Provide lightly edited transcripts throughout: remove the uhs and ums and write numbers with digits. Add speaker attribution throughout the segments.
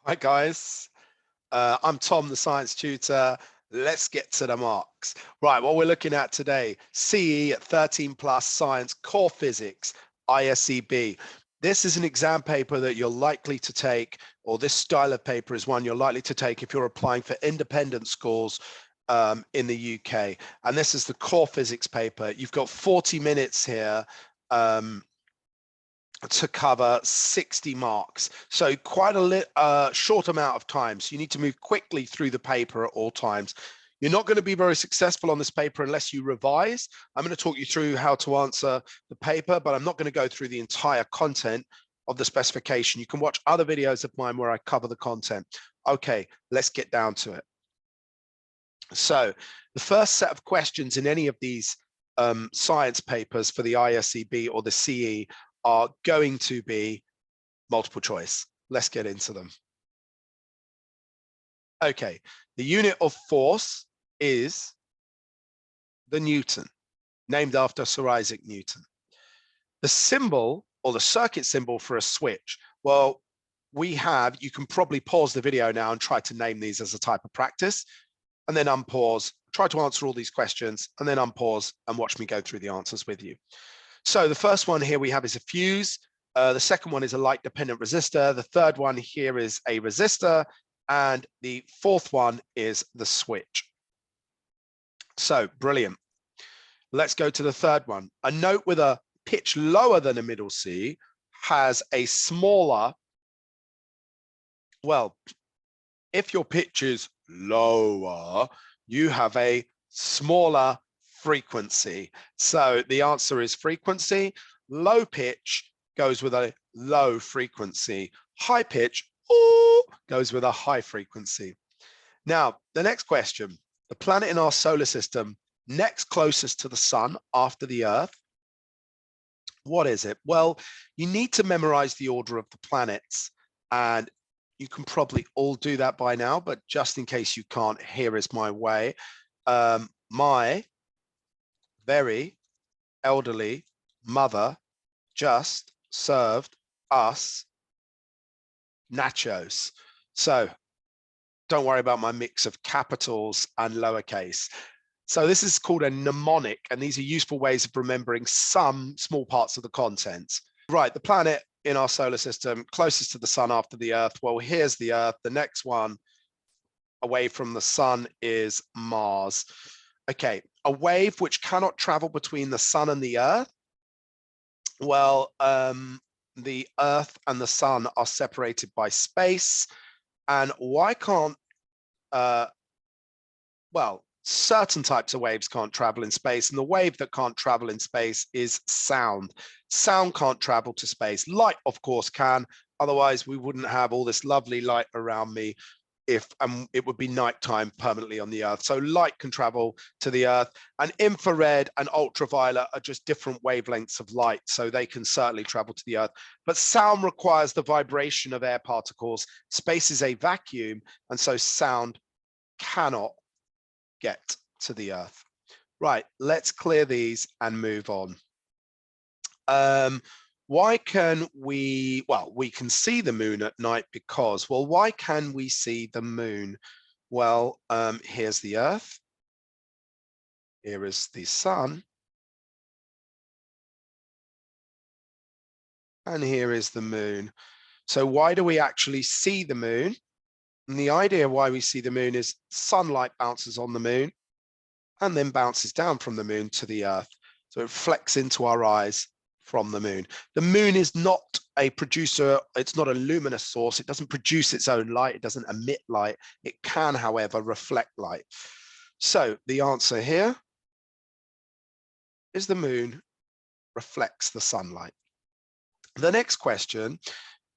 Speaker 1: Hi guys, I'm Tom, the science tutor. Let's get to the marks. Right, what we're looking at today, CE at 13 plus science, core physics, ISEB. This is an exam paper that you're likely to take, or this style of paper is one you're likely to take if you're applying for independent schools in the UK. And this is the core physics paper. You've got 40 minutes here to cover 60 marks. So quite a short amount of time. So you need to move quickly through the paper at all times. You're not going to be very successful on this paper unless you revise. I'm going to talk you through how to answer the paper, but I'm not going to go through the entire content of the specification. You can watch other videos of mine where I cover the content. Okay, let's get down to it. So the first set of questions in any of these science papers for the ISEB or the CE are going to be multiple choice. Let's get into them. Okay, the unit of force is the Newton, named after Sir Isaac Newton. The symbol or the circuit symbol for a switch, well, you can probably pause the video now and try to name these as a type of practice, and then unpause, try to answer all these questions, and then unpause and watch me go through the answers with you. So the first one here we have is a fuse. The second one is a light dependent resistor. The third one here is a resistor. And the fourth one is the switch. So brilliant. Let's go to the third one. A note with a pitch lower than a middle C has a smaller, well, if your pitch is lower, you have a smaller frequency. So the answer is frequency. Low pitch goes with a low frequency. High pitch goes with a high frequency. Now, the next question, the planet in our solar system next closest to the sun after the Earth, what is it? Well, you need to memorize the order of the planets, and you can probably all do that by now, but just in case you can't, here is my way. My very elderly mother just served us nachos. So don't worry about my mix of capitals and lowercase. So this is called a mnemonic, and these are useful ways of remembering some small parts of the content. Right, the planet in our solar system closest to the sun after the Earth. Well, here's the Earth. The next one away from the sun is Mars. Okay, a wave which cannot travel between the sun and the Earth. Well, the Earth and the sun are separated by space. And why can't, well, certain types of waves can't travel in space, and the wave that can't travel in space is sound. Sound can't travel to space. Light, of course, can. Otherwise, we wouldn't have all this lovely light around me if it would be nighttime permanently on the Earth. So light can travel to the Earth, and infrared and ultraviolet are just different wavelengths of light, so they can certainly travel to the Earth. But sound requires the vibration of air particles. Space is a vacuum, and so sound cannot get to the Earth. Right, let's clear these and move on. Why can we, well, we can see the moon at night because, well, why can we see the moon? Well, here's the Earth. Here is the sun. And here is the moon. So why do we actually see the moon? And the idea why we see the moon is sunlight bounces on the moon and then bounces down from the moon to the Earth. So it reflects into our eyes from the moon. The moon is not a producer, it's not a luminous source, it doesn't produce its own light, it doesn't emit light. It can, however, reflect light. So the answer here is the moon reflects the sunlight. The next question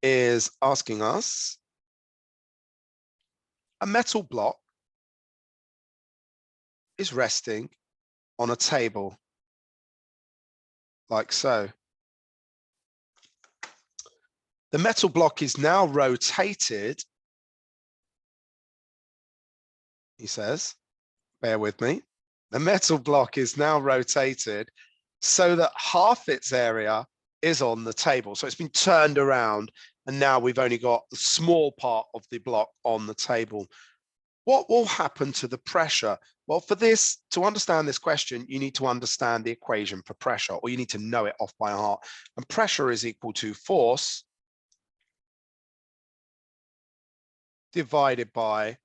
Speaker 1: is asking us, a metal block is resting on a table like so. The metal block is now rotated, he says, bear with me. The metal block is now rotated so that half its area is on the table. So it's been turned around and now we've only got the small part of the block on the table. What will happen to the pressure? Well, for this, to understand this question, you need to understand the equation for pressure, or you need to know it off by heart. And pressure is equal to force divided by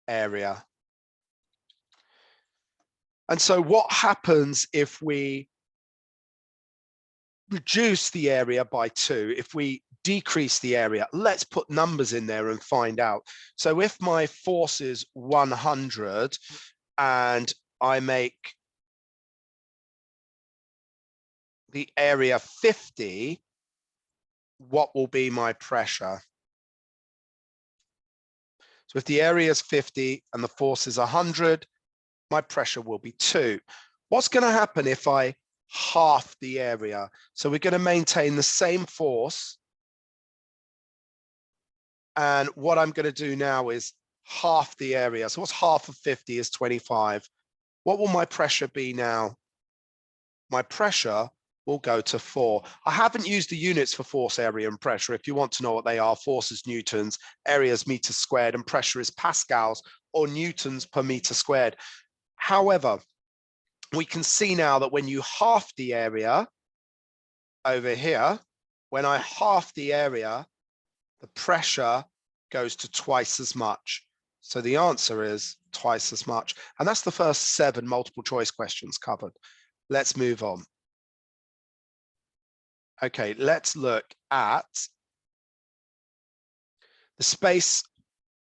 Speaker 1: area. And so what happens if we reduce the area by 2, if we decrease the area? Let's put numbers in there and find out. So if my force is 100 and I make the area 50, what will be my pressure? So if the area is 50 and the force is 100, my pressure will be 2. What's going to happen if I half the area? So we're going to maintain the same force. And what I'm going to do now is half the area. So what's half of 50 is 25. What will my pressure be now? My pressure will go to 4. I haven't used the units for force, area, and pressure. If you want to know what they are, force is newtons, area is meters squared, and pressure is pascals or newtons per meter squared. However, we can see now that when you half the area over here, when I half the area, the pressure goes to twice as much. So the answer is twice as much. And that's the first 7 multiple choice questions covered. Let's move on. Okay, let's look at the space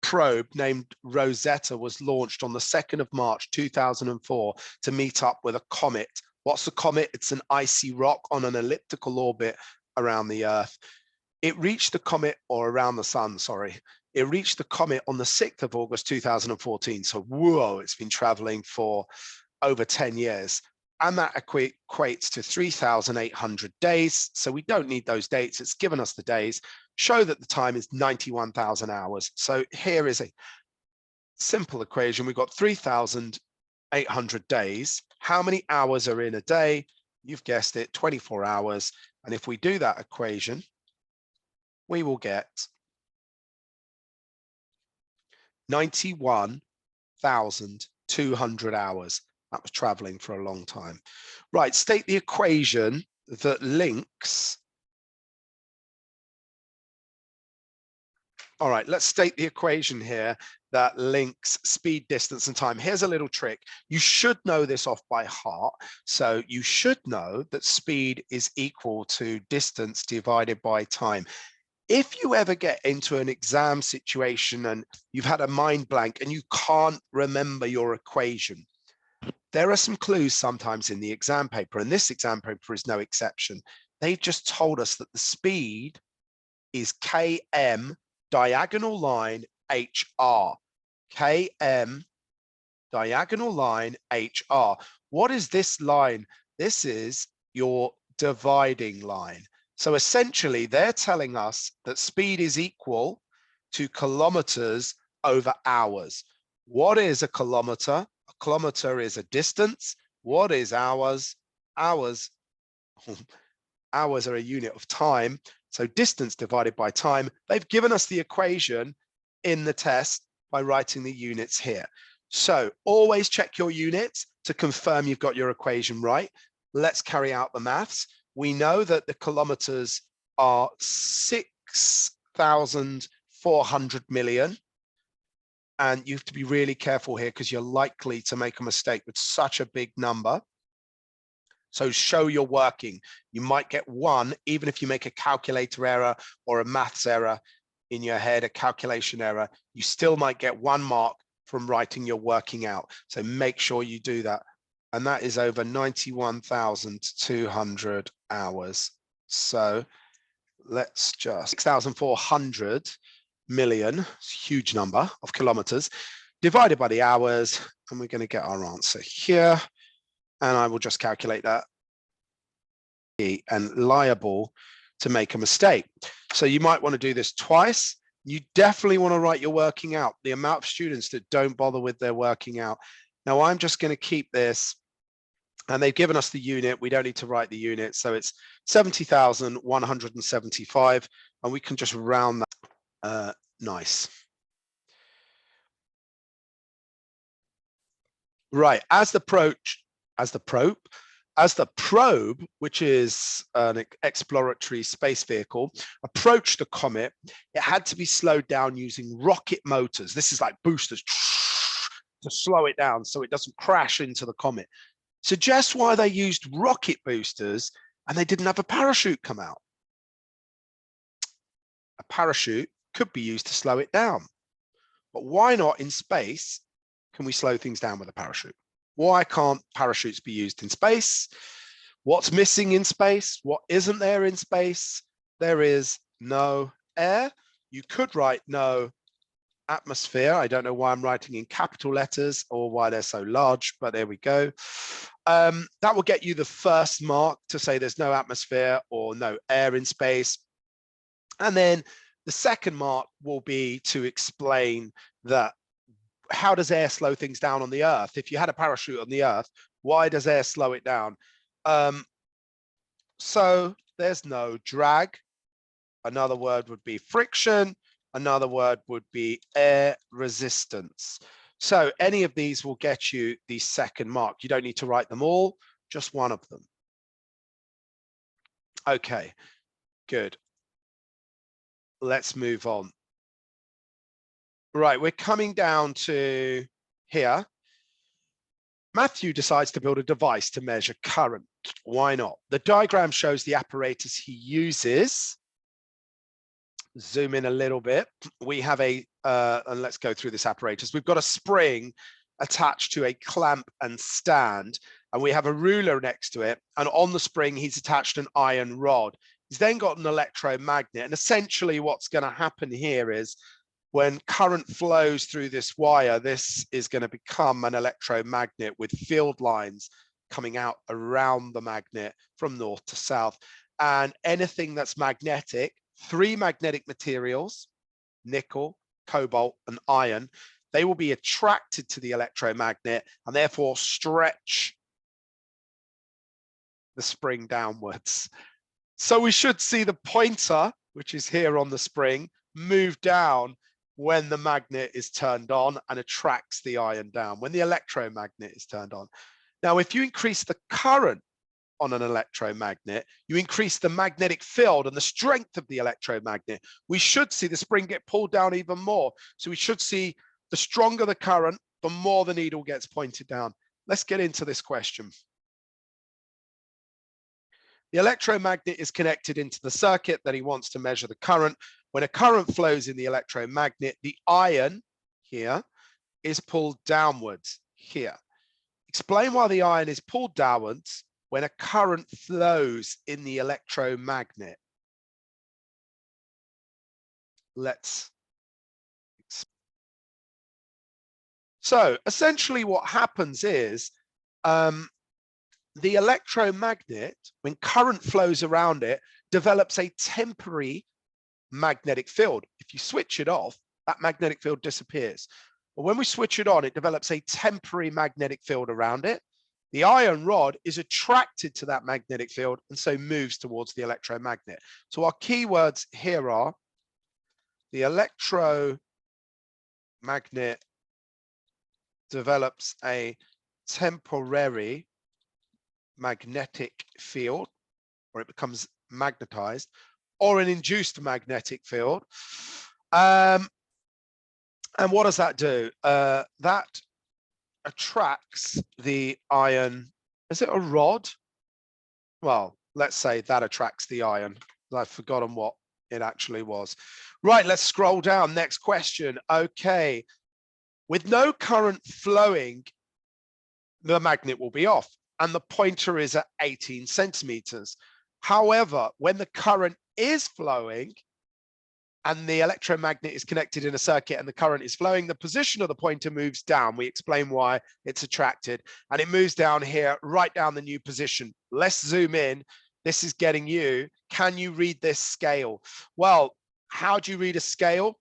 Speaker 1: probe named Rosetta was launched on the 2nd of March 2004 to meet up with a comet. What's a comet? It's an icy rock on an elliptical orbit around the Earth. It reached the comet, or around the sun, sorry. It reached the comet on the 6th of August 2014. So whoa, it's been traveling for over 10 years. And that equates to 3,800 days. So we don't need those dates. It's given us the days. Show that the time is 91,000 hours. So here is a simple equation. We've got 3,800 days. How many hours are in a day? You've guessed it, 24 hours. And if we do that equation, we will get 91,200 hours. That was traveling for a long time. Right, state the equation that links. All right, let's state the equation here that links speed, distance, and time. Here's a little trick. You should know this off by heart. So you should know that speed is equal to distance divided by time. If you ever get into an exam situation and you've had a mind blank and you can't remember your equation, there are some clues sometimes in the exam paper, and this exam paper is no exception. They've just told us that the speed is km diagonal line HR. Km diagonal line HR. What is this line? This is your dividing line. So essentially, they're telling us that speed is equal to kilometers over hours. What is a kilometer? A kilometer is a distance. What is hours? Hours are a unit of time. So distance divided by time. They've given us the equation in the test by writing the units here. So always check your units to confirm you've got your equation right. Let's carry out the maths. We know that the kilometers are 6,400 million. And you have to be really careful here because you're likely to make a mistake with such a big number. So show you're working. You might get 1, even if you make a calculator error or a maths error in your head, a calculation error, you still might get 1 mark from writing your working out. So make sure you do that. And that is over 91,200 hours. So let's just 6,400 million, it's a huge number of kilometers, divided by the hours, and we're going to get our answer here. And I will just calculate that and liable to make a mistake. So you might want to do this twice. You definitely want to write your working out. The amount of students that don't bother with their working out. Now I'm just going to keep this, and they've given us the unit. We don't need to write the unit. So it's 70,175. and we can just round that. Nice. Right, as the probe, which is an exploratory space vehicle, approached the comet, it had to be slowed down using rocket motors. This is like boosters to slow it down so it doesn't crash into the comet. Suggests why they used rocket boosters and they didn't have a parachute come out. A parachute could be used to slow it down. But why not in space can we slow things down with a parachute? Why can't parachutes be used in space? What's missing in space? What isn't there in space? There is no air. You could write no atmosphere. I don't know why I'm writing in capital letters or why they're so large, but there we go. That will get you the first mark to say there's no atmosphere or no air in space. And then the second mark will be to explain that how does air slow things down on the Earth? If you had a parachute on the Earth, why does air slow it down? So there's no drag. Another word would be friction. Another word would be air resistance. So any of these will get you the second mark. You don't need to write them all, just one of them. Okay, good. Let's move on. Right, we're coming down to here. Matthew decides to build a device to measure current. Why not? The diagram shows the apparatus he uses. Zoom in a little bit. We have and let's go through this apparatus. We've got a spring attached to a clamp and stand, and we have a ruler next to it. And on the spring, he's attached an iron rod. He's then got an electromagnet. And essentially what's going to happen here is when current flows through this wire, this is going to become an electromagnet with field lines coming out around the magnet from north to south. And anything that's magnetic, 3 magnetic materials, nickel, cobalt, and iron, they will be attracted to the electromagnet and therefore stretch the spring downwards. So we should see the pointer, which is here on the spring, move down when the magnet is turned on and attracts the iron down, when the electromagnet is turned on. Now, if you increase the current on an electromagnet, you increase the magnetic field and the strength of the electromagnet. We should see the spring get pulled down even more. So we should see the stronger the current, the more the needle gets pointed down. Let's get into this question. The electromagnet is connected into the circuit that he wants to measure the current. When a current flows in the electromagnet, the iron here is pulled downwards here. Explain why the iron is pulled downwards when a current flows in the electromagnet. So essentially what happens is the electromagnet, when current flows around it, develops a temporary magnetic field. If you switch it off, that magnetic field disappears. But when we switch it on, it develops a temporary magnetic field around it. The iron rod is attracted to that magnetic field and so moves towards the electromagnet. So our keywords here are the electromagnet develops a temporary magnetic field, or it becomes magnetized, or an induced magnetic field. And what does that do? That attracts the iron. Is it a rod? Well, let's say that attracts the iron. I've forgotten what it actually was. Right, let's scroll down. Next question. Okay. With no current flowing, the magnet will be off, and the pointer is at 18 centimeters. However, when the current is flowing and the electromagnet is connected in a circuit and the current is flowing, the position of the pointer moves down. We explain why it's attracted, and it moves down here, right down the new position. Let's zoom in. This is getting you. Can you read this scale? Well, how do you read a scale?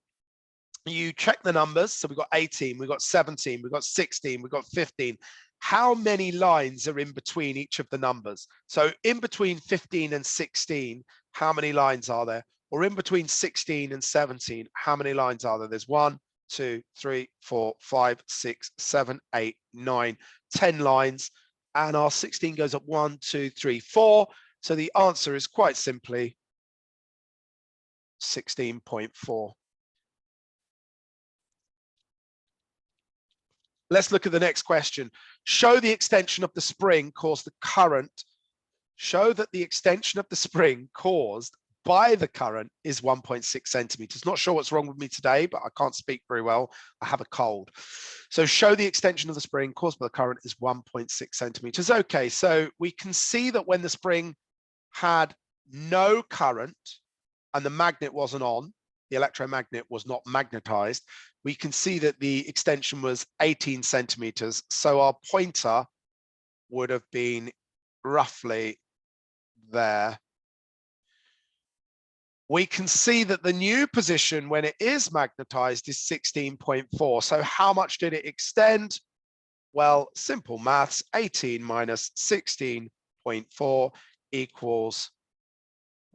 Speaker 1: You check the numbers. So we've got 18, we've got 17, we've got 16, we've got 15. How many lines are in between each of the numbers? So in between 15 and 16, how many lines are there? or in between 16 and 17, how many lines are there? There's 1, 2, 3, 4, 5, 6, 7, 8, 9, 10 lines. And our 16 goes up 1, 2, 3, 4. So the answer is quite simply 16.4. Let's look at the next question. Show the extension of the spring caused the current. Show that the extension of the spring caused by the current is 1.6 centimeters. Not sure what's wrong with me today, but I can't speak very well. I have a cold. So show the extension of the spring caused by the current is 1.6 centimeters. Okay, so we can see that when the spring had no current and the magnet wasn't on, the electromagnet was not magnetized, we can see that the extension was 18 centimeters. So our pointer would have been roughly there. We can see that the new position when it is magnetized is 16.4. So how much did it extend? Well, simple maths, 18 minus 16.4 equals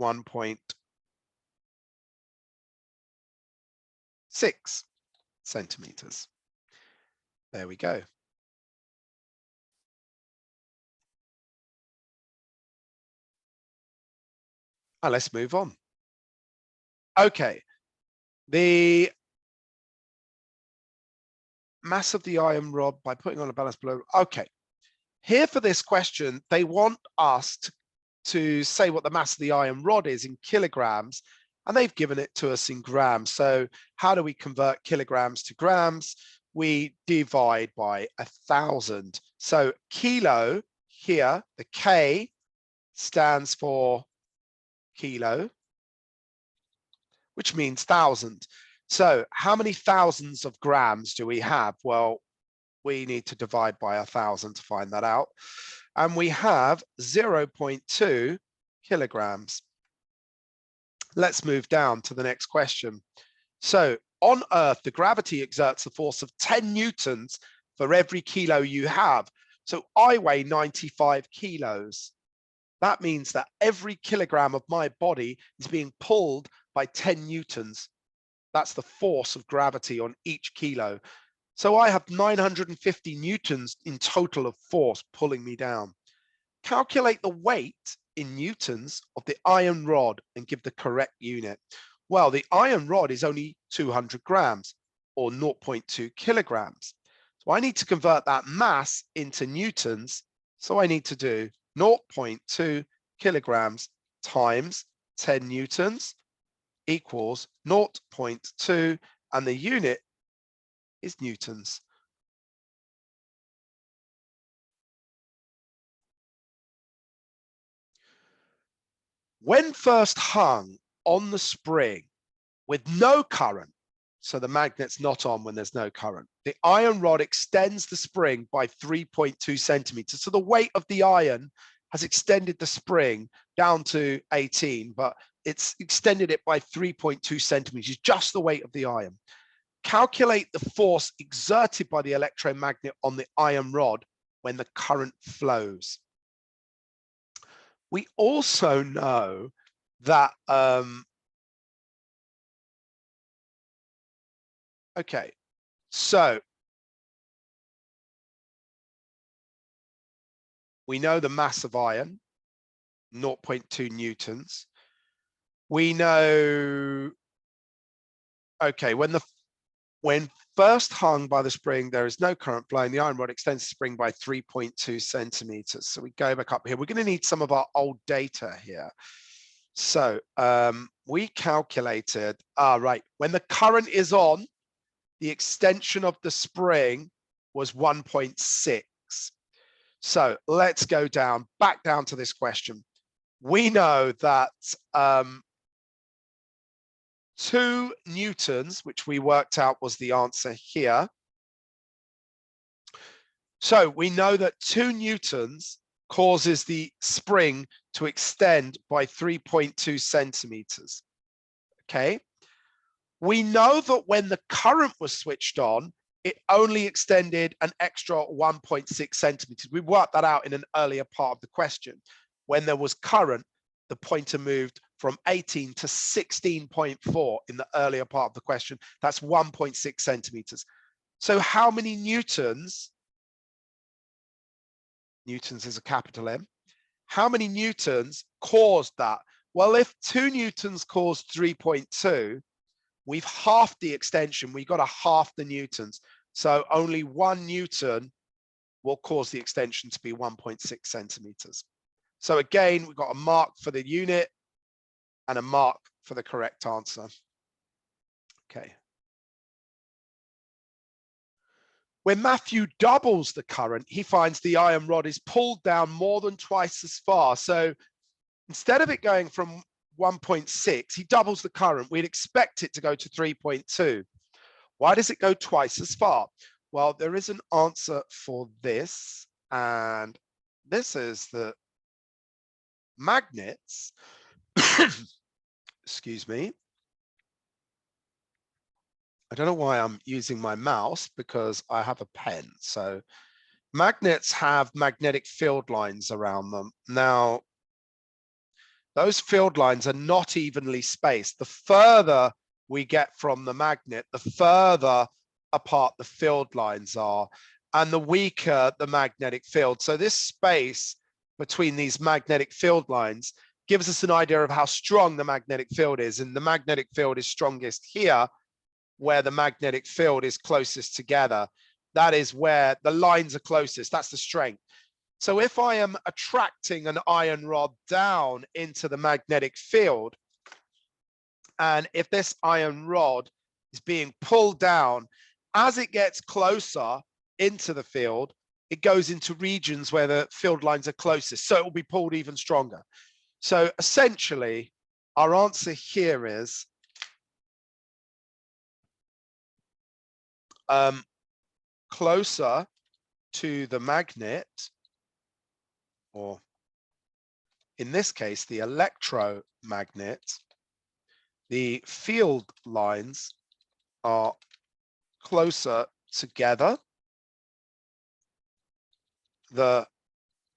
Speaker 1: 1.6 centimeters. There we go. Now let's move on. Okay, the mass of the iron rod by putting on a balance below. Okay, here for this question, they want us to say what the mass of the iron rod is in kilograms, and they've given it to us in grams. So how do we convert kilograms to grams? We divide by 1,000. So kilo here, the K stands for kilo, which means 1,000. So how many thousands of grams do we have? Well, we need to divide by 1,000 to find that out. And we have 0.2 kilograms. Let's move down to the next question. So on Earth, the gravity exerts a force of 10 newtons for every kilo you have. So I weigh 95 kilos. That means that every kilogram of my body is being pulled by 10 newtons. That's the force of gravity on each kilo. So I have 950 newtons in total of force pulling me down. Calculate the weight in newtons of the iron rod and give the correct unit. Well, the iron rod is only 200 grams or 0.2 kilograms. So I need to convert that mass into newtons. So I need to do 0.2 kilograms times 10 newtons equals 0.2, and the unit is newtons. When first hung on the spring with no current, so the magnet's not on when there's no current, the iron rod extends the spring by 3.2 centimeters. So the weight of the iron has extended the spring down to 18, but it's extended it by 3.2 centimeters, just the weight of the iron. Calculate the force exerted by the electromagnet on the iron rod when the current flows. We also know that, okay, so we know the mass of iron, 0.2 newtons. We know, okay, when first hung by the spring, there is no current flowing. The iron rod extends the spring by 3.2 centimeters. So we go back up here. We're going to need some of our old data here. So we calculated, right, when the current is on, the extension of the spring was 1.6. So let's go back down to this question. We know that 2 newtons, which we worked out was the answer here. So we know that 2 newtons causes the spring to extend by 3.2 centimeters. Okay. We know that when the current was switched on, it only extended an extra 1.6 centimeters. We worked that out in an earlier part of the question. When there was current, the pointer moved from 18 to 16.4 in the earlier part of the question. That's 1.6 centimeters. So how many newtons, newtons is a capital M, how many newtons caused that? Well, if 2 newtons caused 3.2, we've halved the extension. We got to half the newtons. So only 1 newton will cause the extension to be 1.6 centimeters. So again, we've got a mark for the unit and a mark for the correct answer. Okay. When Matthew doubles the current, he finds the iron rod is pulled down more than twice as far. So instead of it going from 1.6, he doubles the current. We'd expect it to go to 3.2. Why does it go twice as far? Well, there is an answer for this, and this is that magnets, excuse me, I don't know why I'm using my mouse because I have a pen. So magnets have magnetic field lines around them. Now, those field lines are not evenly spaced. The further we get from the magnet, the further apart the field lines are, and the weaker the magnetic field. So this space between these magnetic field lines gives us an idea of how strong the magnetic field is. And the magnetic field is strongest here, where the magnetic field is closest together. That is where the lines are closest. That's the strength. So if I am attracting an iron rod down into the magnetic field, and if this iron rod is being pulled down, as it gets closer into the field, it goes into regions where the field lines are closest. So it will be pulled even stronger. So essentially, our answer here is closer to the magnet, or in this case, the electromagnet, the field lines are closer together. The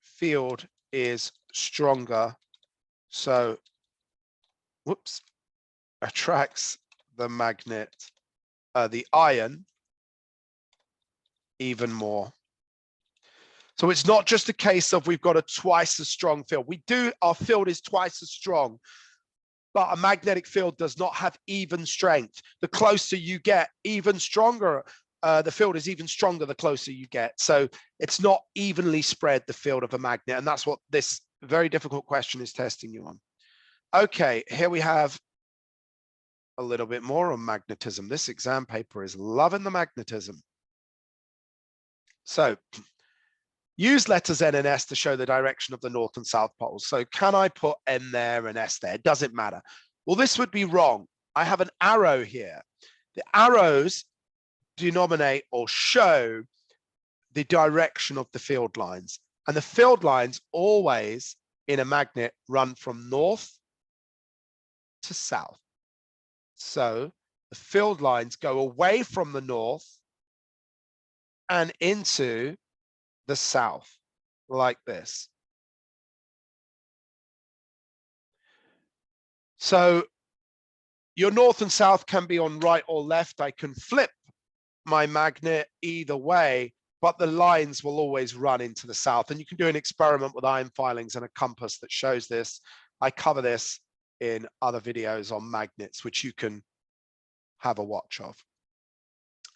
Speaker 1: field is stronger, so, whoops, attracts the magnet, the iron, even more. So it's not just a case of we've got a twice as strong field. Our field is twice as strong, but a magnetic field does not have even strength. The closer you get, even stronger, the field is even stronger the closer you get. So it's not evenly spread, the field of a magnet. And that's what this very difficult question is testing you on. Okay, here we have a little bit more on magnetism. This exam paper is loving the magnetism. So use letters N and S to show the direction of the North and South poles. So can I put N there and S there? Does it matter? Well, this would be wrong. I have an arrow here. The arrows denominate or show the direction of the field lines. And the field lines always in a magnet run from north to south. So the field lines go away from the north and into the south, like this. So your north and south can be on right or left. I can flip my magnet either way, but the lines will always run into the south. And you can do an experiment with iron filings and a compass that shows this. I cover this in other videos on magnets, which you can have a watch of.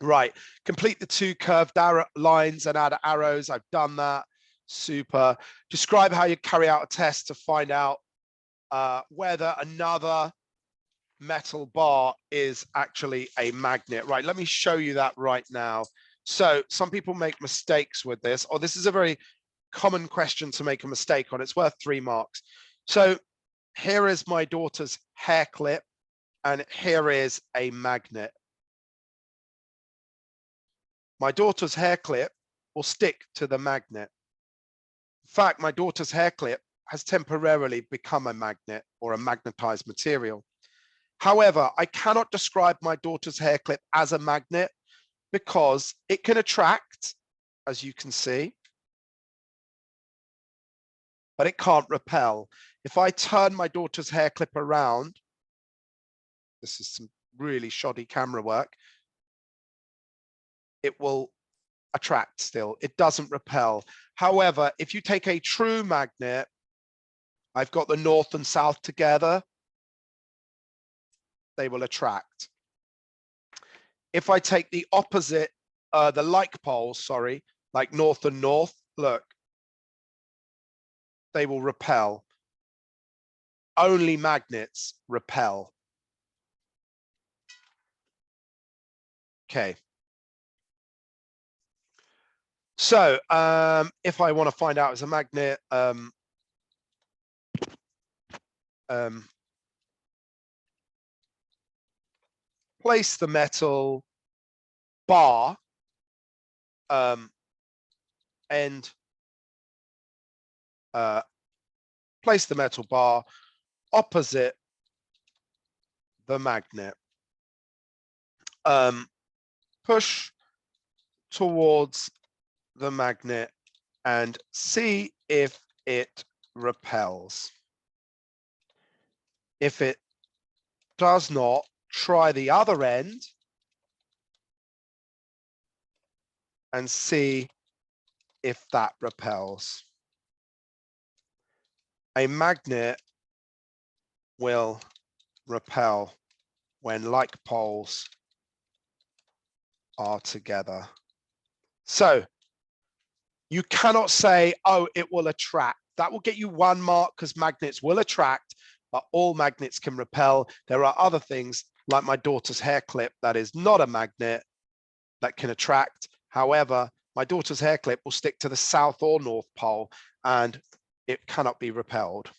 Speaker 1: Right, complete the 2 curved arrow lines and add arrows. I've done that. Super. Describe how you carry out a test to find out whether another metal bar is actually a magnet. Right, let me show you that right now. So some people make mistakes with this, or this is a very common question to make a mistake on. It's worth 3 marks. So here is my daughter's hair clip, and here is a magnet. My daughter's hair clip will stick to the magnet. In fact, my daughter's hair clip has temporarily become a magnet or a magnetized material. However, I cannot describe my daughter's hair clip as a magnet because it can attract, as you can see, but it can't repel. If I turn my daughter's hair clip around, this is some really shoddy camera work, it will attract still. It doesn't repel. However, if you take a true magnet, I've got the north and south together, they will attract. If I take the opposite, the like poles, sorry, like north and north, look, they will repel. Only magnets repel. Okay. So if I want to find out as a magnet, place the metal bar and place the metal bar opposite the magnet. Push towards the magnet and see if it repels. If it does not, try the other end and see if that repels. A magnet will repel when like poles are together. So you cannot say, oh, it will attract. That will get you 1 mark because magnets will attract, but all magnets can repel. There are other things like my daughter's hair clip that is not a magnet that can attract. However, my daughter's hair clip will stick to the south or north pole and it cannot be repelled.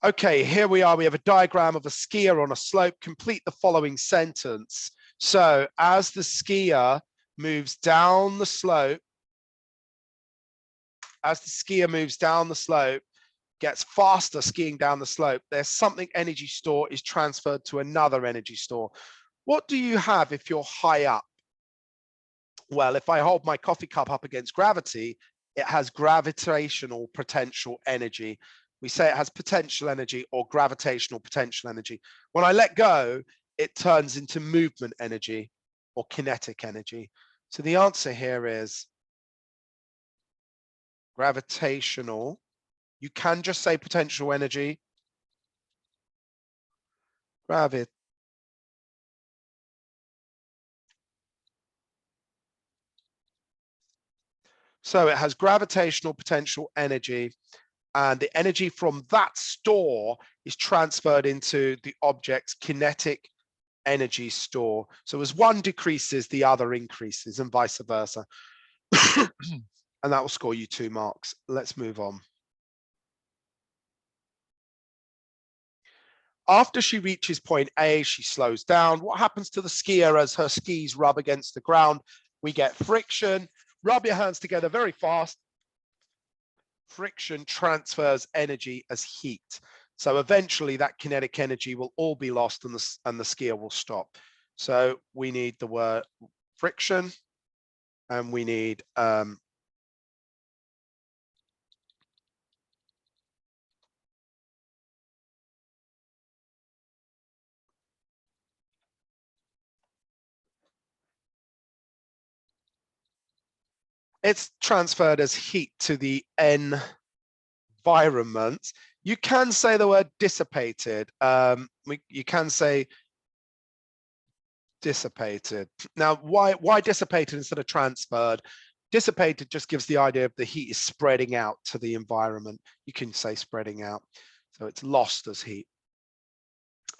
Speaker 1: Okay, here we are. We have a diagram of a skier on a slope. Complete the following sentence. So as the skier moves down the slope, gets faster skiing down the slope, there's something energy store is transferred to another energy store. What do you have if you're high up? Well, if I hold my coffee cup up against gravity, it has gravitational potential energy. We say it has potential energy or gravitational potential energy. When I let go, it turns into movement energy or kinetic energy. So the answer here is gravitational. You can just say potential energy. Gravity. So it has gravitational potential energy, and the energy from that store is transferred into the object's kinetic energy store. So as one decreases, the other increases, and vice versa. And that will score you 2 marks. Let's move on. After she reaches point A, she slows down. What happens to the skier as her skis rub against the ground? We get friction. Rub your hands together very fast. Friction transfers energy as heat. So eventually that kinetic energy will all be lost and the skier will stop. So we need the word friction, and we need it's transferred as heat to the environment. You can say the word dissipated. You can say dissipated. Now, why dissipated instead of transferred? Dissipated just gives the idea of the heat is spreading out to the environment. You can say spreading out. So it's lost as heat.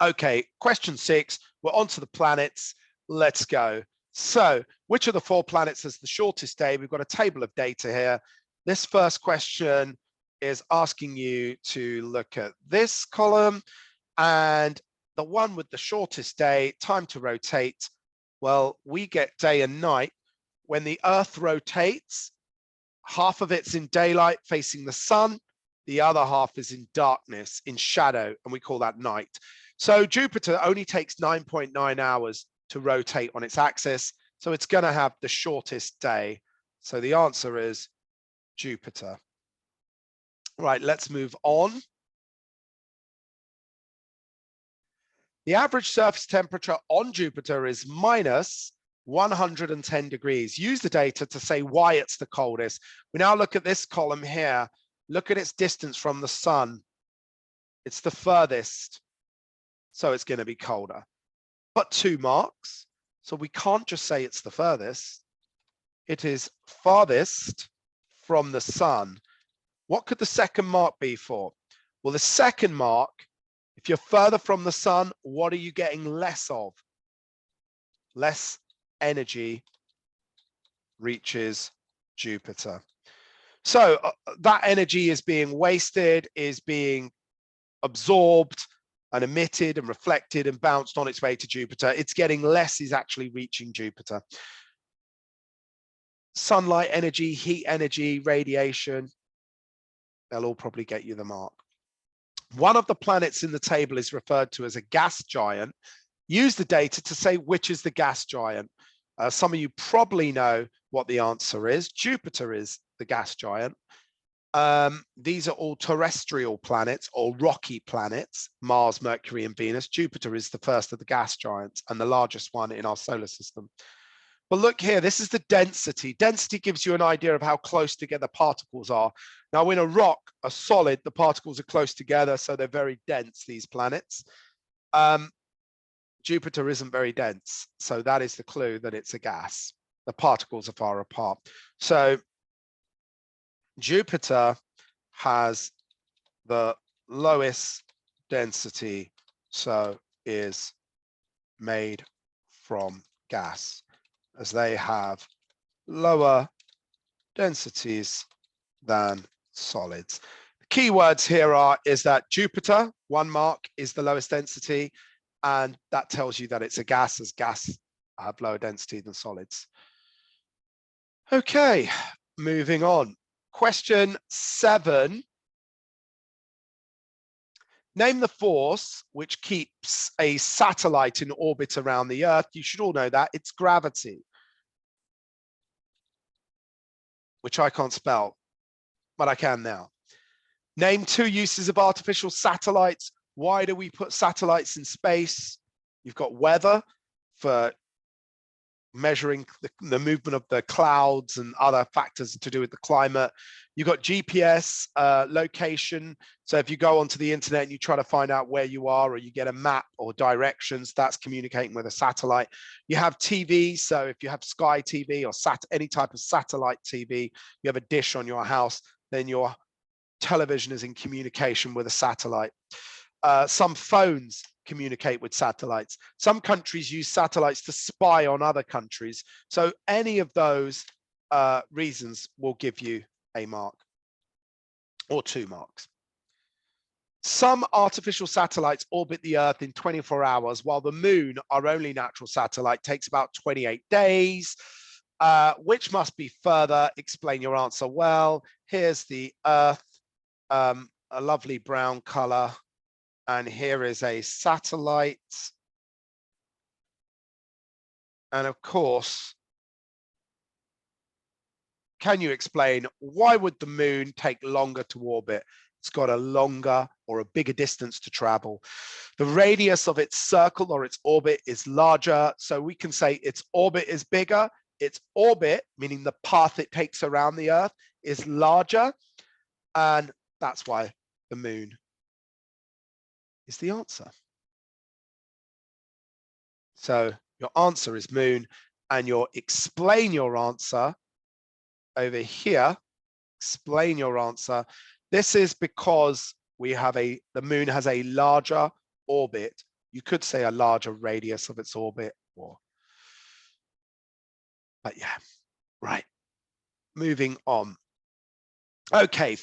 Speaker 1: Okay, question 6. We're on to the planets. Let's go. So which of the 4 planets has the shortest day? We've got a table of data here. This first question is asking you to look at this column, and the one with the shortest day, time to rotate. Well, we get day and night. When the Earth rotates, half of it's in daylight facing the sun, the other half is in darkness, in shadow, and we call that night. So Jupiter only takes 9.9 hours to rotate on its axis, so it's going to have the shortest day. So the answer is Jupiter. Right, let's move on. The average surface temperature on Jupiter is minus 110 degrees. Use the data to say why it's the coldest. We now look at this column here. Look at its distance from the sun. It's the furthest, so it's going to be colder. But 2 marks, so we can't just say it's the furthest. It is farthest from the sun. What could the second mark be for? Well, the second mark, if you're further from the sun, what are you getting less of? Less energy reaches Jupiter. So that energy is being wasted, is being absorbed and emitted and reflected and bounced on its way to Jupiter. It's getting less is actually reaching Jupiter. Sunlight energy, heat energy, radiation, they'll all probably get you the mark. One of the planets in the table is referred to as a gas giant. Use the data to say which is the gas giant. Some of you probably know what the answer is. Jupiter is the gas giant. These are all terrestrial planets or rocky planets, Mars, Mercury, and Venus. Jupiter is the first of the gas giants and the largest one in our solar system. But look here, this is the density. Density gives you an idea of how close together particles are. Now in a rock, a solid, the particles are close together, so they're very dense, these planets. Jupiter isn't very dense, so that is the clue that it's a gas. The particles are far apart. So Jupiter has the lowest density, so is made from gas, as they have lower densities than solids. The key words here is that Jupiter, 1 mark, is the lowest density, and that tells you that it's a gas, as gas have lower density than solids. Okay, moving on. Question 7. Name the force which keeps a satellite in orbit around the Earth. You should all know that. It's gravity, which I can't spell, but I can now. Name 2 uses of artificial satellites. Why do we put satellites in space? You've got weather for measuring the movement of the clouds and other factors to do with the climate. You've got GPS location. So if you go onto the internet and you try to find out where you are, or you get a map or directions, that's communicating with a satellite. You have TV. So if you have Sky TV or any type of satellite TV, you have a dish on your house, then your television is in communication with a satellite. Some phones communicate with satellites. Some countries use satellites to spy on other countries. So any of those reasons will give you a mark or 2 marks. Some artificial satellites orbit the Earth in 24 hours, while the Moon, our only natural satellite, takes about 28 days. Which must be further? Explain your answer well. Here's the Earth, a lovely brown color. And here is a satellite. And of course, can you explain why would the Moon take longer to orbit? It's got a longer or a bigger distance to travel. The radius of its circle or its orbit is larger. So we can say its orbit is bigger. Its orbit, meaning the path it takes around the Earth, is larger. And that's why the Moon is the answer. So your answer is Moon, and your explain your answer over here, explain your answer. This is because we have the Moon has a larger orbit. You could say a larger radius of its orbit, but yeah, right. Moving on. Okay,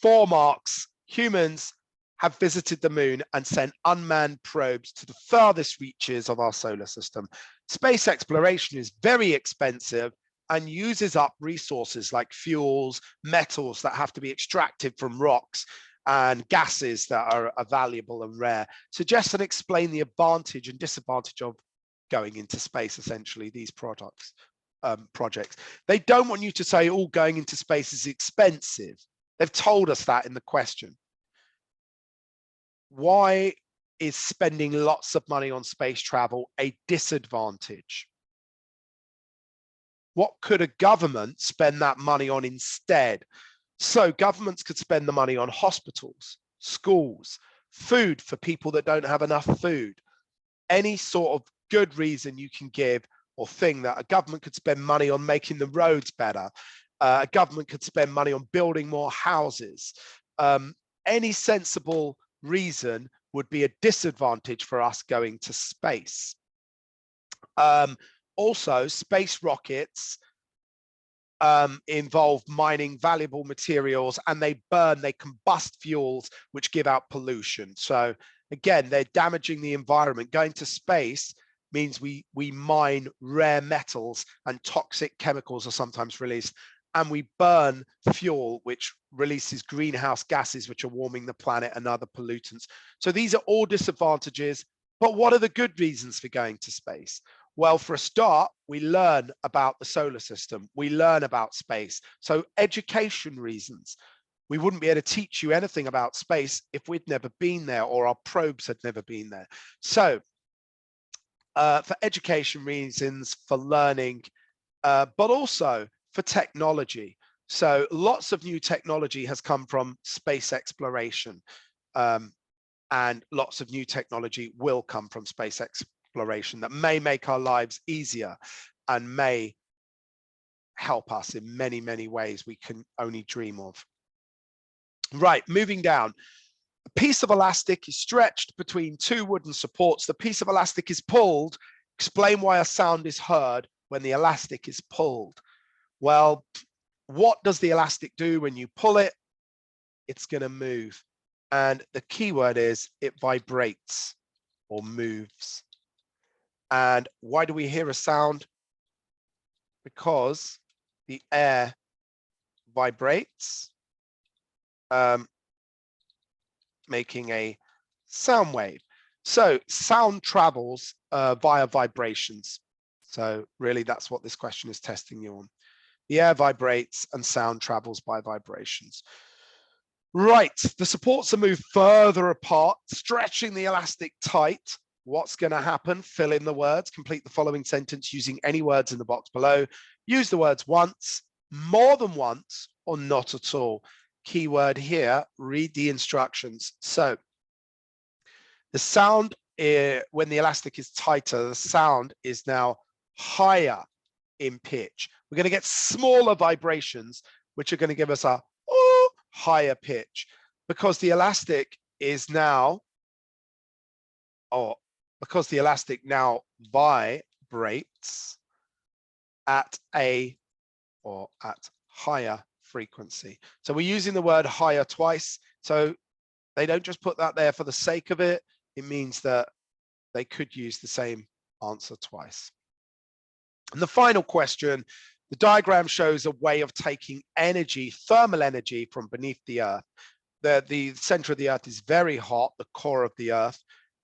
Speaker 1: 4 marks. Humans have visited the Moon and sent unmanned probes to the farthest reaches of our solar system. Space exploration is very expensive and uses up resources like fuels, metals that have to be extracted from rocks, and gases that are valuable and rare. Suggest and explain the advantage and disadvantage of going into space, essentially, these products. projects. They don't want you to say, oh, going into space is expensive. They've told us that in the question. Why is spending lots of money on space travel a disadvantage? What could a government spend that money on instead? So governments could spend the money on hospitals, schools, food for people that don't have enough food. Any sort of good reason you can give or thing that a government could spend money on making the roads better. A government could spend money on building more houses. Any sensible reason would be a disadvantage for us going to space. Also, space rockets involve mining valuable materials, and they combust fuels which give out pollution. So again, they're damaging the environment. Going to space means we mine rare metals, and toxic chemicals are sometimes released, and we burn fuel which releases greenhouse gases which are warming the planet and other pollutants. So these are all disadvantages, but what are the good reasons for going to space? Well, for a start, we learn about the solar system. We learn about space. So education reasons. We wouldn't be able to teach you anything about space if we'd never been there or our probes had never been there. So for education reasons, for learning, but also for technology. So lots of new technology has come from space exploration, and lots of new technology will come from space exploration that may make our lives easier and may help us in many, many ways we can only dream of. Right, moving down. A piece of elastic is stretched between two wooden supports. The piece of elastic is pulled. Explain why a sound is heard when the elastic is pulled. Well, what does the elastic do when you pull it? It's going to move. And the key word is it vibrates or moves. And why do we hear a sound? Because the air vibrates, making a sound wave. So sound travels via vibrations. So really that's what this question is testing you on. The air vibrates and sound travels by vibrations. Right, the supports are moved further apart, stretching the elastic tight. What's going to happen? Fill in the words. Complete the following sentence using any words in the box below. Use the words once, more than once, or not at all. Keyword here, read the instructions. So the sound, when the elastic is tighter, the sound is now higher in pitch. We're going to get smaller vibrations, which are going to give us a higher pitch, because the elastic is now, because the elastic now vibrates at a higher frequency. So we're using the word higher twice. So they don't just put that there for the sake of it. It means that they could use the same answer twice. And the final question, the diagram shows a way of taking energy, thermal energy, from beneath the Earth. The center of the Earth is very hot, the core of the Earth,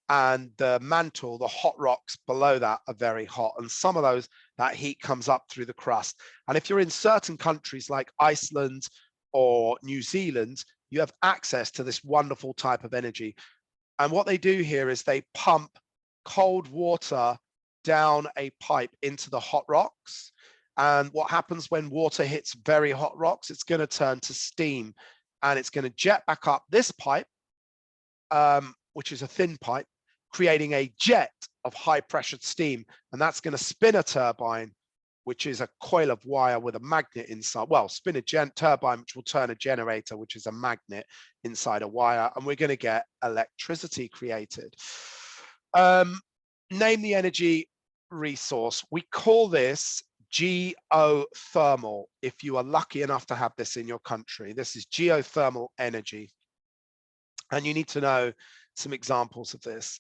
Speaker 1: and the mantle, the hot rocks below that are very hot. And some of that heat comes up through the crust. And if you're in certain countries like Iceland or New Zealand, you have access to this wonderful type of energy. And what they do here is they pump cold water down a pipe into the hot rocks. And what happens when water hits very hot rocks? It's going to turn to steam, and it's going to jet back up this pipe, which is a thin pipe, creating a jet of high pressured steam. And that's going to spin a turbine, which is a coil of wire with a magnet inside. Well, spin a turbine, which will turn a generator, which is a magnet inside a wire. And we're going to get electricity created. Name the energy resource. We call this geothermal, if you are lucky enough to have this in your country. This is geothermal energy. And you need to know some examples of this.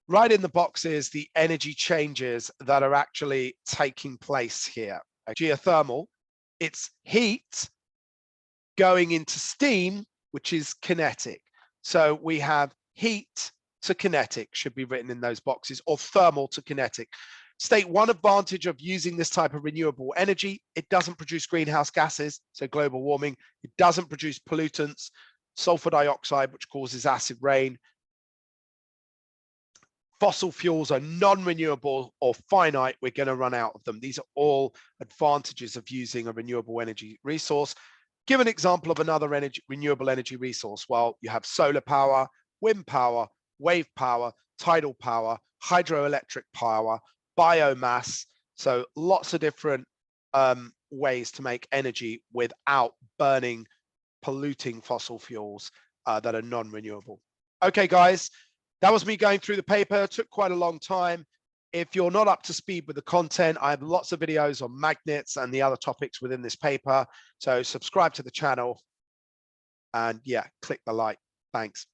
Speaker 1: Right in the boxes, the energy changes that are actually taking place here. Geothermal, it's heat going into steam, which is kinetic. So we have heat to kinetic, should be written in those boxes, or thermal to kinetic. State one advantage of using this type of renewable energy. It doesn't produce greenhouse gases, so global warming. It doesn't produce pollutants, sulfur dioxide, which causes acid rain. Fossil fuels are non-renewable or finite. We're going to run out of them. These are all advantages of using a renewable energy resource. Give an example of another renewable energy resource. Well, you have solar power, wind power, wave power, tidal power, hydroelectric power, biomass. So lots of different ways to make energy without burning polluting fossil fuels that are non-renewable. Okay, guys, that was me going through the paper. It took quite a long time. If you're not up to speed with the content, I have lots of videos on magnets and the other topics within this paper. So subscribe to the channel and yeah, click the like. Thanks.